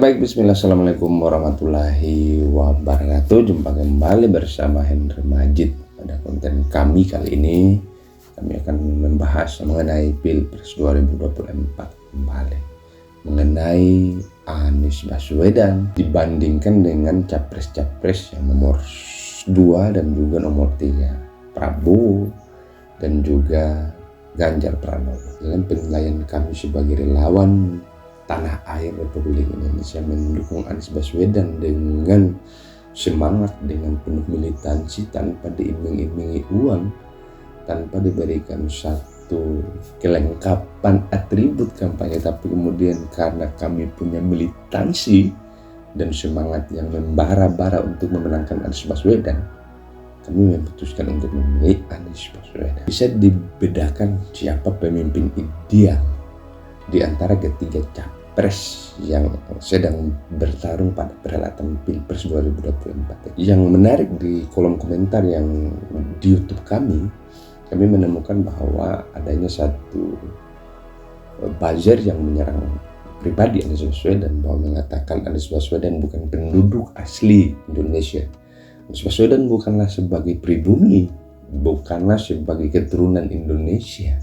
Baik, bismillah, assalamualaikum warahmatullahi wabarakatuh. Jumpa kembali bersama Henry Majid. Pada konten kami kali ini, kami akan membahas mengenai Pilpres 2024 kembali. Mengenai Anies Baswedan dibandingkan dengan capres-capres yang nomor 2 dan juga nomor 3, Prabowo dan juga Ganjar Pranowo. Dalam penilaian kami sebagai relawan tanah air Republik Indonesia mendukung Anies Baswedan dengan semangat, dengan penuh militansi, tanpa diiming-imingi uang, tanpa diberikan satu kelengkapan atribut kampanye, tapi kemudian karena kami punya militansi dan semangat yang membara-bara untuk memenangkan Anies Baswedan, kami memutuskan untuk memilih Anies Baswedan. Bisa dibedakan siapa pemimpin ideal di antara ketiga capres yang sedang bertarung pada perhelatan Pilpres 2024. Yang menarik di kolom komentar yang di YouTube kami menemukan bahwa adanya satu buzzer yang menyerang pribadi Anies Baswedan, bahwa mengatakan Anies Baswedan bukan penduduk asli Indonesia. Anies Baswedan bukanlah sebagai pribumi, bukanlah sebagai keturunan Indonesia.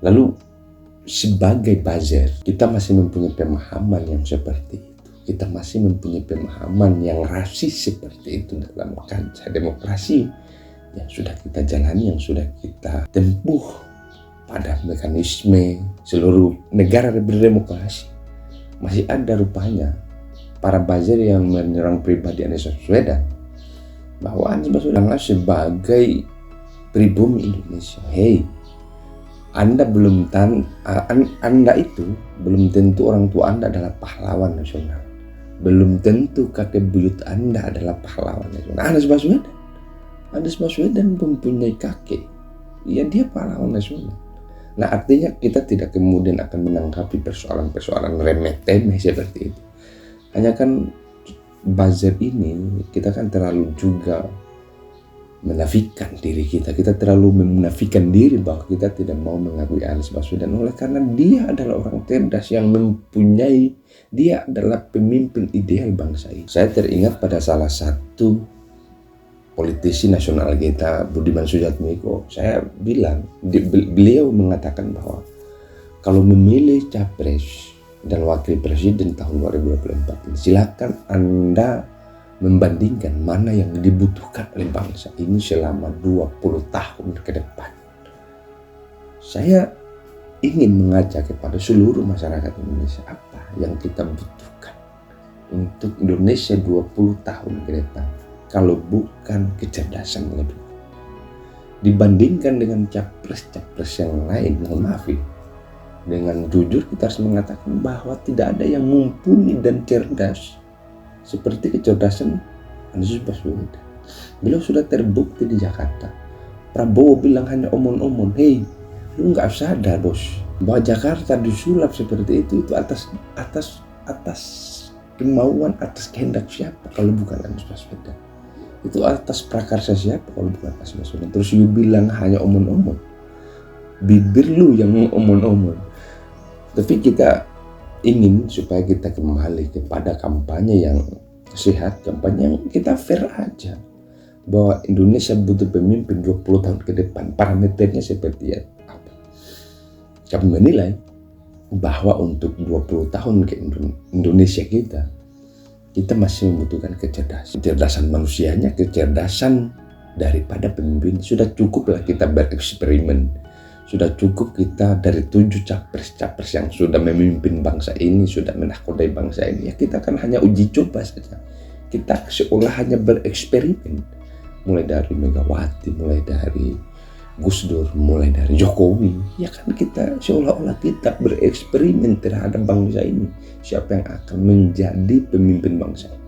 Lalu sebagai buzzer, kita masih mempunyai pemahaman yang seperti itu. Kita masih mempunyai pemahaman yang rasis seperti itu dalam kancah demokrasi yang sudah kita jalani, yang sudah kita tempuh pada mekanisme seluruh negara berdemokrasi. Masih ada rupanya para buzzer yang menyerang pribadi Anies Baswedan, bahwa Anies Baswedan sebagai pribumi Indonesia. Hey, Anda itu belum tentu orang tua Anda adalah pahlawan nasional. Belum tentu kakek buyut Anda adalah pahlawan nasional. Anies Baswedan mempunyai kakek, ya dia pahlawan nasional. Nah, artinya kita tidak kemudian akan menanggapi persoalan-persoalan remeh-temeh seperti itu. Hanya kan buzzer ini, kita kan terlalu juga menafikan diri kita terlalu menafikan diri bahwa kita tidak mau mengakui Anies Baswedan, oleh karena dia adalah orang cerdas yang dia adalah pemimpin ideal bangsa ini. Saya teringat pada salah satu politisi nasional kita, Budiman Sujatmiko. Saya bilang, beliau mengatakan bahwa kalau memilih capres dan wakil presiden tahun 2024 ini, silakan Anda membandingkan mana yang dibutuhkan oleh bangsa ini selama 20 tahun ke depan. Saya ingin mengajak kepada seluruh masyarakat Indonesia, apa yang kita butuhkan untuk Indonesia 20 tahun ke depan, kalau bukan kecerdasan lebih. Dibandingkan dengan capres-capres yang lain, mohon maaf ya, dengan jujur kita harus mengatakan bahwa tidak ada yang mumpuni dan cerdas seperti kecerdasan Anies Baswedan. Beliau sudah terbukti di Jakarta. Prabowo bilang hanya omong-omong. Hey, lu nggak sadar bos, bahwa Jakarta disulap seperti itu atas kemauan, atas kehendak siapa kalau bukan Anies Baswedan? Itu atas prakarsa siapa kalau bukan Anies Baswedan? Terus you bilang hanya omong-omong. Bibir lu yang omong-omong. Tapi kita ingin supaya kita kembali kepada kampanye yang sehat, kampanye yang kita fair aja, bahwa Indonesia butuh pemimpin 20 tahun ke depan. Parameternya seperti apa? Kami menilai bahwa untuk 20 tahun ke Indonesia kita masih membutuhkan kecerdasan manusianya, kecerdasan daripada pemimpin. Sudah cukuplah kita bereksperimen. Sudah cukup kita dari 7 capres-capres yang sudah memimpin bangsa ini, sudah menakodai bangsa ini. Ya kita kan hanya uji coba saja. Kita seolah hanya bereksperimen. Mulai dari Megawati, mulai dari Gus Dur, mulai dari Jokowi. Ya kan kita seolah-olah kita bereksperimen terhadap bangsa ini. Siapa yang akan menjadi pemimpin bangsa ini.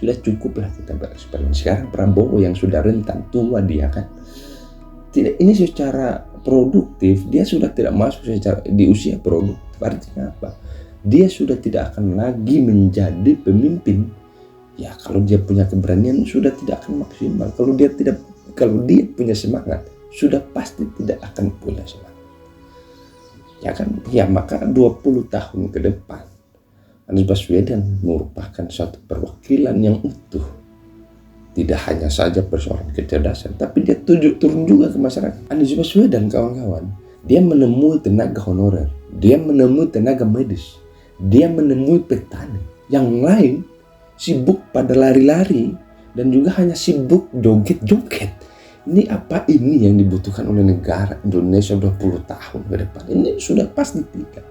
Sudah cukuplah kita bereksperimen. Sekarang Prabowo yang sudah rentan, tua dia kan. Tidak, ini secara produktif dia sudah tidak masuk secara di usia produktif. Artinya apa? Dia sudah tidak akan lagi menjadi pemimpin. Ya kalau dia punya keberanian sudah tidak akan maksimal. Kalau dia punya semangat, sudah pasti tidak akan punya semangat. Ya kan? Ya maka 20 tahun ke depan Anies Baswedan merupakan satu perwakilan yang utuh. Tidak hanya saja persoalan kecerdasan, tapi dia turun juga ke masyarakat. Anies Baswedan kawan-kawan, dia menemui tenaga honorer, dia menemui tenaga medis, dia menemui petani. Yang lain sibuk pada lari-lari dan juga hanya sibuk joget-joget. Ini apa ini yang dibutuhkan oleh negara Indonesia 20 tahun ke depan? Ini sudah pasti tidak.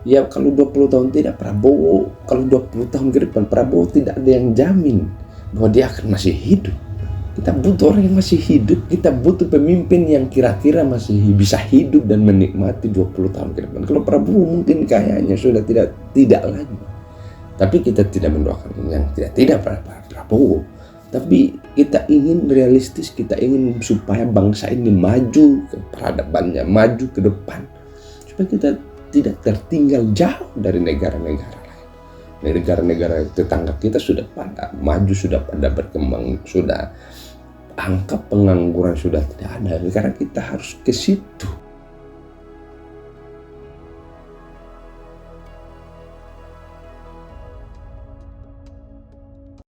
Ya kalau 20 tahun tidak Prabowo, kalau 20 tahun ke depan Prabowo tidak ada yang jamin bahwa dia akan masih hidup. Kita butuh orang yang masih hidup, kita butuh pemimpin yang kira-kira masih bisa hidup dan menikmati 20 tahun ke depan. Kalau Prabowo mungkin kayaknya sudah tidak lagi. Tapi kita tidak mendoakan yang tidak Prabowo. Tapi kita ingin realistis, kita ingin supaya bangsa ini maju ke peradabannya, maju ke depan. Supaya kita tidak tertinggal jauh dari negara-negara lain. Negara-negara tetangga kita sudah pada maju, sudah pada berkembang, sudah angka pengangguran sudah tidak ada. Karena kita harus ke situ.